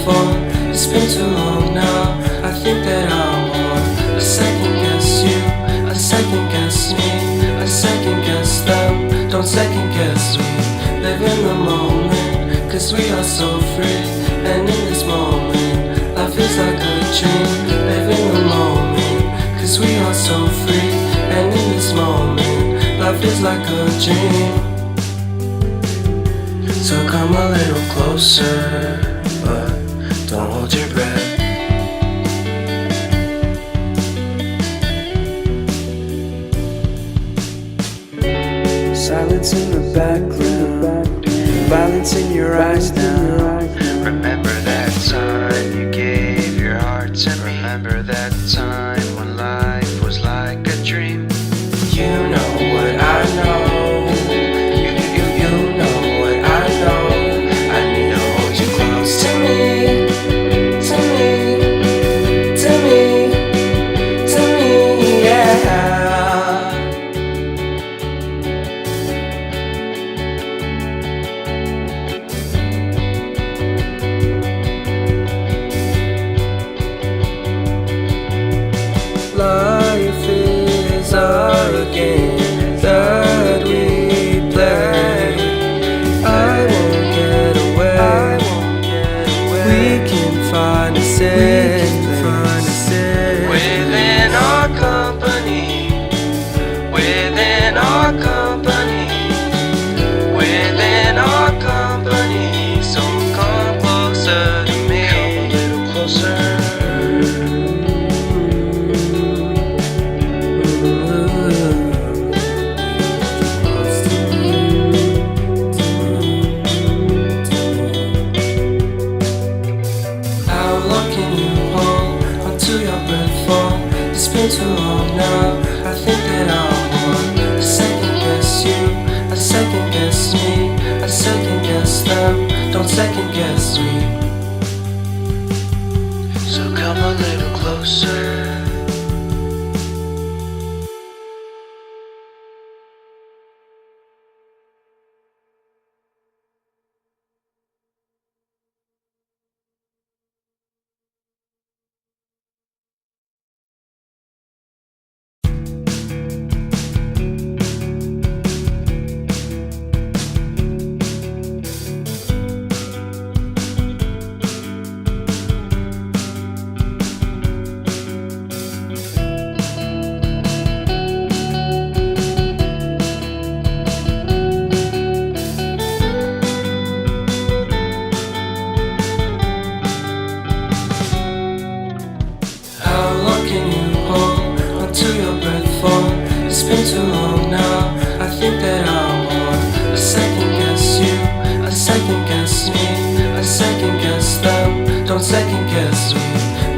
before. It's been too long now. I think that I want. I second guess you, I second guess me, I second guess them. Don't second guess me. Live in the moment, cause we are so free. And in this moment, life is like a dream. Live in the moment, cause we are so free. And in this moment, life is like a dream. So come a little closer, but don't hold your breath. Silence in the background, violence in your eyes now. Remember that time you gave your heart to me. Remember that time when life was like a dream. You know what I know. You know what I know. I need to hold you close to me, to me, to me, to me, yeah. Life is a game that we play. I won't get away. We can find a safe place Within our company, within our company, within our company. So come closer to me, come a little closer. It's been too long now. I think that I want. I second guess you, I second guess me, I second guess them. Don't second guess me. So come a little closer. It's been too long now. I think that I want. I second guess you, I second guess me, I second guess them. Don't second guess me.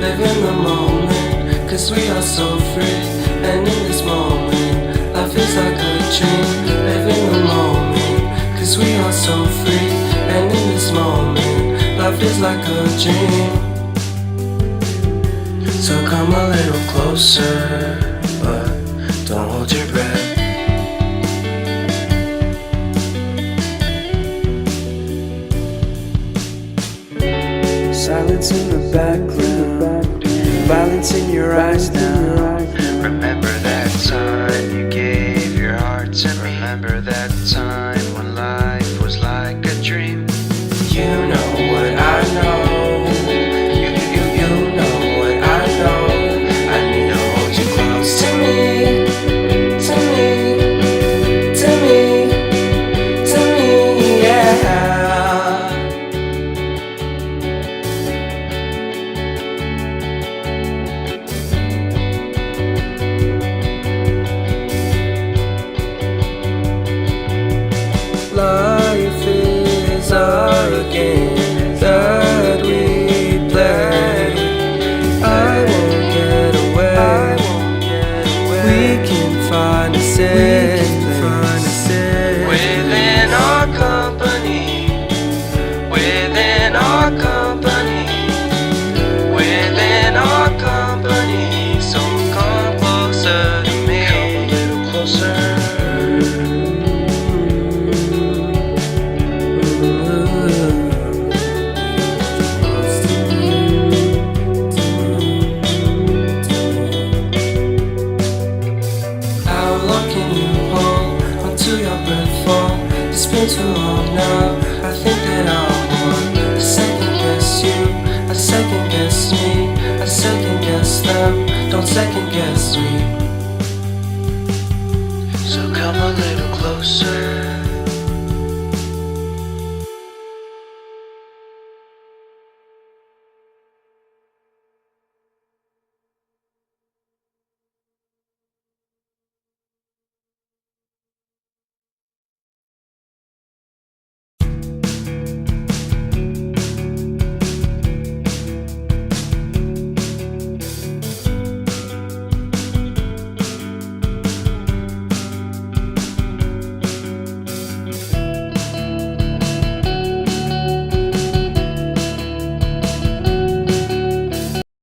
Live in the moment, cause we are so free. And in this moment, life is like a dream. Live in the moment, cause we are so free. And in this moment, life is like a dream. So come a little closer, but don't hold your breath. Silence in the background, violence in your eyes now. Remember that time you gave your heart to me. Remember that time when life was like a dream. You know what I know. You know what I know. I need to hold you close to me, to me, to me, to me, yeah. second guess me.